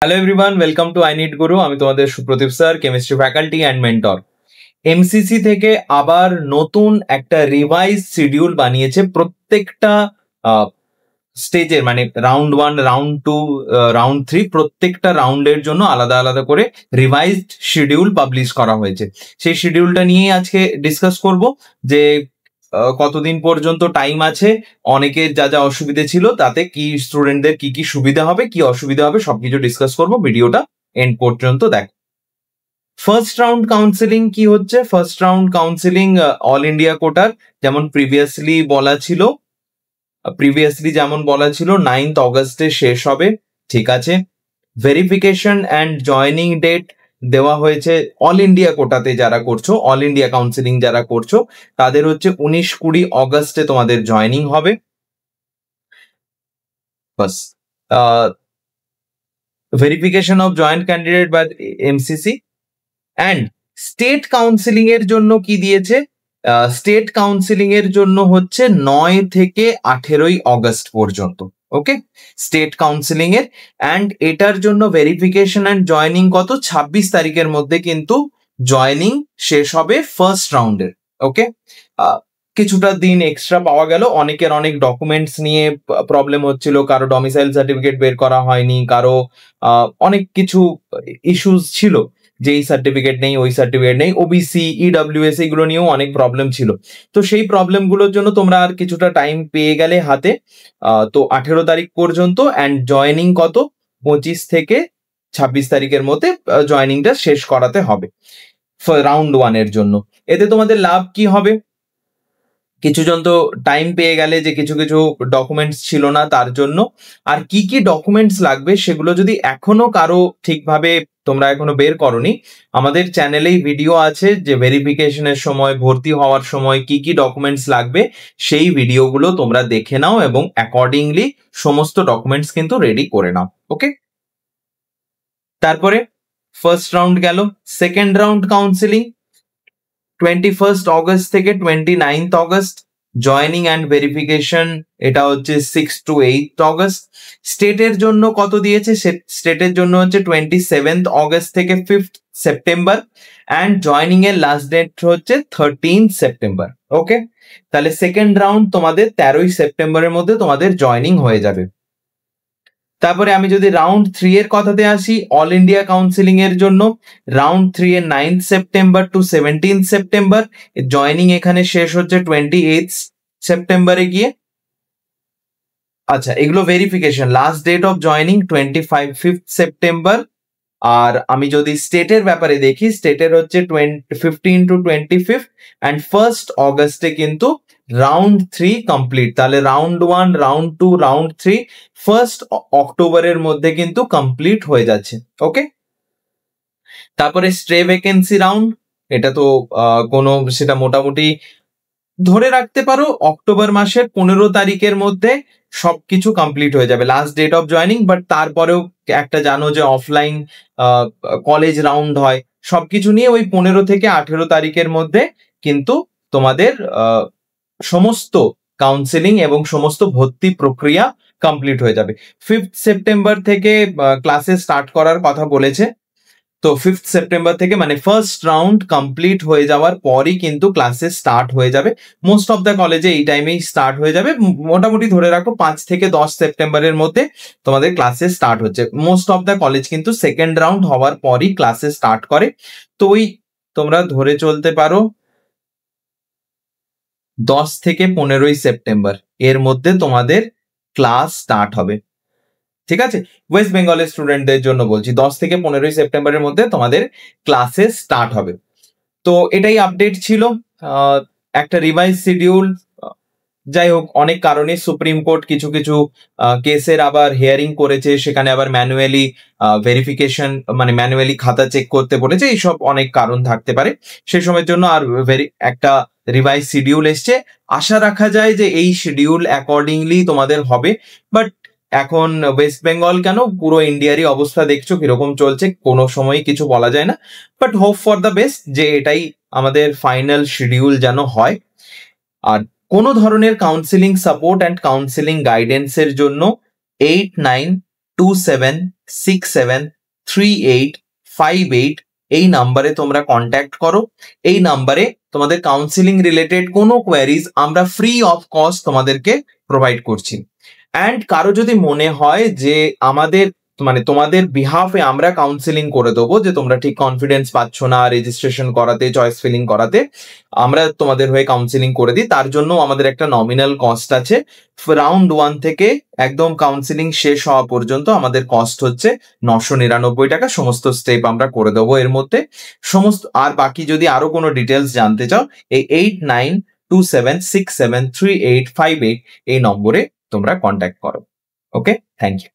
Hello everyone, welcome to I need গুরু। আমি তোমাদের Supradip sir, chemistry faculty and mentor. MCC থেকে আবার নতুন একটা রিভাইজ শিডিউল বানিয়েছে প্রত্যেকটা স্টেজের, মানে রাউন্ড 1, রাউন্ড 2, রাউন্ড 3 প্রত্যেকটা রাউন্ডের জন্য আলাদা আলাদা করে রিভাইজড শিডিউল পাবলিশ করা হয়েছে। সেই শিডিউলটা নিয়েই আজকে ডিসকাস করব যে কতদিন পর্যন্ত টাইম আছে, অনেকের যা যা অসুবিধে ছিল তাতে কি স্টুডেন্টদের কি কি সুবিধা হবে কি অসুবিধা হবে সবকিছু ডিসকাস করব। ভিডিওটা এন্ড পর্যন্ত দেখো। ফার্স্ট রাউন্ড কাউন্সেলিং কি হচ্ছে? First round counselling all India কোটার যেমন প্রিভিয়াসলি যেমন বলা ছিল 9th অগস্টে শেষ হবে, ঠিক আছে। ভেরিফিকেশন অ্যান্ড জয়নিং ডেট দেওয়া হয়েছে অল ইন্ডিয়া কোটাতে যারা করছো, অল ইন্ডিয়া কাউন্সিলিং যারা করছো তাদের হচ্ছে 19-20 অগস্টে তোমাদের জয়নিং হবে। বাস, ভেরিফিকেশন অফ জয়েন্ট ক্যান্ডিডেট বা এমসিসি। অ্যান্ড স্টেট কাউন্সিলিং এর জন্য কি দিয়েছে? স্টেট কাউন্সিলিং এর জন্য হচ্ছে 9 থেকে 18 অগস্ট পর্যন্ত। ওকে, স্টেট কাউন্সিলিং এর। অ্যান্ড এটার জন্য ভেরিফিকেশন অ্যান্ড জয়নিং কত? 26 তারিখের মধ্যে কিন্তু জয়নিং শেষ হবে ফার্স্ট রাউন্ডের। ওকে, কিছুটা দিন এক্সট্রা পাওয়া গেল। অনেকের অনেক ডকুমেন্টস নিয়ে প্রবলেম হচ্ছিল, কারো ডমিসাইল সার্টিফিকেট বের করা হয়নি, কারো অনেক কিছু ইস্যুস ছিল যে এই সার্টিফিকেট নেই, ওই সার্টিফিকেট নেই, ওবিসি, ইডব্লিউএস এগুলো নিয়েও অনেক প্রবলেম ছিল। তো সেই প্রবলেমগুলোর জন্য তোমরা আর কিছুটা টাইম পেয়ে গেলে হাতে। তো 18 তারিখ পর্যন্ত। অ্যান্ড জয়নিং কত? 25 থেকে 26 তারিখের মধ্যে জয়নিংটা শেষ করাতে হবে রাউন্ড 1 এর জন্য। এতে তোমাদের লাভ কি হবে? কিছুজন তো টাইম পেয়ে গেলে যে কিছু কিছু ডকুমেন্টস ছিল না তার জন্য। আর কি কি ডকুমেন্টস লাগবে সেগুলো যদি এখনো কারো ঠিকভাবে তোমরা এখনো বের করনি, আমাদের চ্যানেলেই ভিডিও আছে যে ভেরিফিকেশনের সময়, ভর্তি হওয়ার সময় কি কি ডকুমেন্টস লাগবে সেই ভিডিওগুলো তোমরা দেখে নাও এবং অ্যাকর্ডিংলি সমস্ত ডকুমেন্টস কিন্তু রেডি করে নাও। ওকে, তারপরে ফার্স্ট রাউন্ড গেল। সেকেন্ড রাউন্ড কাউন্সিলিং 21 অগস্ট থেকে 29 অগস্ট। জয়নিং অ্যান্ড ভেরিফিকেশন এটা হচ্ছে 6 to 8 অগস্ট। স্টেটের জন্য কত দিয়েছে? স্টেটের জন্য হচ্ছে 27 অগস্ট থেকে 5 সেপ্টেম্বর। অ্যান্ড জয়নিং এর লাস্ট ডেট হচ্ছে 13 সেপ্টেম্বর। ওকে, তাহলে সেকেন্ড রাউন্ড তোমাদের 13 সেপ্টেম্বরের মধ্যে তোমাদের জয়নিং হয়ে যাবে। তারপরে আমি যদি রাউন্ড 3 এর কথাতে আসি, অল ইন্ডিয়া কাউন্সিলিং এর জন্য রাউন্ড 3 এর 9 সেপ্টেম্বর টু 17 সেপ্টেম্বর। জয়নিং এখানে শেষ হচ্ছে 28 সেপ্টেম্বরে গিয়ে। আচ্ছা, এগুলো verification. Last date of joining 5 September. আর আমি যদি স্টেটের ব্যাপারে দেখি, স্টেটের হচ্ছে 15 to 25 অ্যান্ড 1 অগস্টে কিন্তু রাউন্ড 3 কমপ্লিট। তাহলে রাউন্ড 1, রাউন্ড 2, রাউন্ড 3 1 অক্টোবরের মধ্যে কিন্তু কমপ্লিট হয়ে যাচ্ছে। ওকে, তারপরে স্ট্রে ভ্যাকেন্সি রাউন্ড, এটা তো কোনো সেটা মোটামুটি ধরে রাখতে পারো অক্টোবর মাসের 15 তারিখের মধ্যে সবকিছু কমপ্লিট হয়ে যাবে last date of joining. But তারপরেও একটা জানো যে অফলাইন কলেজ রাউন্ড হয়, সবকিছু নিয়ে ওই 15 থেকে 18 তারিখের মধ্যে কিন্তু তোমাদের সমস্ত কাউন্সেলিং এবং সমস্ত ভর্তি প্রক্রিয়া কমপ্লিট হয়ে যাবে। 5 সেপ্টেম্বর থেকে ক্লাসে স্টার্ট করার কথা বলেছে। তো 5 সেপ্টেম্বর থেকে মানে ফার্স্ট রাউন্ড কমপ্লিট হয়ে যাওয়ার পরই কিন্তু ক্লাসেস স্টার্ট হয়ে যাবে। মোস্ট অফ দ্য কলেজে এই টাইমেই স্টার্ট হয়ে যাবে। মোটামুটি ধরে রাখো 5 থেকে 10 সেপ্টেম্বরের মধ্যে তোমাদের ক্লাসেস স্টার্ট হচ্ছে। মোস্ট অফ দ্য কলেজ কিন্তু সেকেন্ড রাউন্ড হওয়ার পরই ক্লাসেস স্টার্ট করে। তো ওই তোমরা ধরে চলতে পারো 10 থেকে 15 সেপ্টেম্বর এর মধ্যে তোমাদের ক্লাস স্টার্ট হবে। ঠিক আছে, ওয়েস্ট বেঙ্গলের স্টুডেন্টদের জন্য বলছি 10 থেকে 15 সেপ্টেম্বরের মধ্যে তোমাদের ক্লাসেস স্টার্ট হবে। তো এটাই আপডেট ছিল, একটা রিভাইজ শিডিউল। যাই হোক, অনেক কারণে সুপ্রিম কোর্ট কিছু কিছু কেসের আবার হিয়ারিং করেছে, সেখানে আবার ম্যানুয়ালি ভেরিফিকেশন মানে ম্যানুয়ালি খাতা চেক করতে বলেছে। এইসব অনেক কারণ থাকতে পারে, সে সময়ের জন্য আর একটা রিভাইজ শিডিউল এসছে। আশা রাখা যায় যে এই শিডিউল অ্যাকর্ডিংলি তোমাদের হবে। বাট এখন ওয়েস্ট বেঙ্গল কেন, পুরো ইন্ডিয়ারই অবস্থা দেখছো কিরকম চলছে, কোনো সময় কিছু বলা যায় না। But hope for the best যে এটাই আমাদের ফাইনাল শিডিউল যেন হয়। আর কোনো ধরনের কাউন্সিলিং সাপোর্ট অ্যান্ড কাউন্সিলিং গাইডেন্সের জন্য 8927 673858 এই নাম্বারে তোমরা কন্ট্যাক্ট করো। এই নাম্বারে তোমাদের কাউন্সিলিং রিলেটেড কোনো কোয়ারিজ আমরা ফ্রি অফ কস্ট তোমাদেরকে প্রোভাইড করছি। অ্যান্ড কারো যদি মনে হয় যে আমাদের তোমাদের বিহাফে আমরা কাউন্সিলিং করে দেবো, যে তোমরা ঠিক কনফিডেন্স পাচ্ছ না রেজিস্ট্রেশন করাতে, চয়েস ফিলিং করাতে, আমরা তোমাদের হয়ে কাউন্সিলিং করে দিই, তার জন্য আমাদের একটা নমিনাল কস্ট আছে। রাউন্ড 1 থেকে একদম কাউন্সিলিং শেষ হওয়া পর্যন্ত আমাদের কস্ট হচ্ছে 999 টাকা। সমস্ত স্টেপ আমরা করে দেবো এর মধ্যে। আর বাকি যদি আরো কোনো ডিটেলস জানতে চাও, এই 8927673858 এই নম্বরে তোমরা কন্ট্যাক্ট করো। ওকে, থ্যাংক ইউ।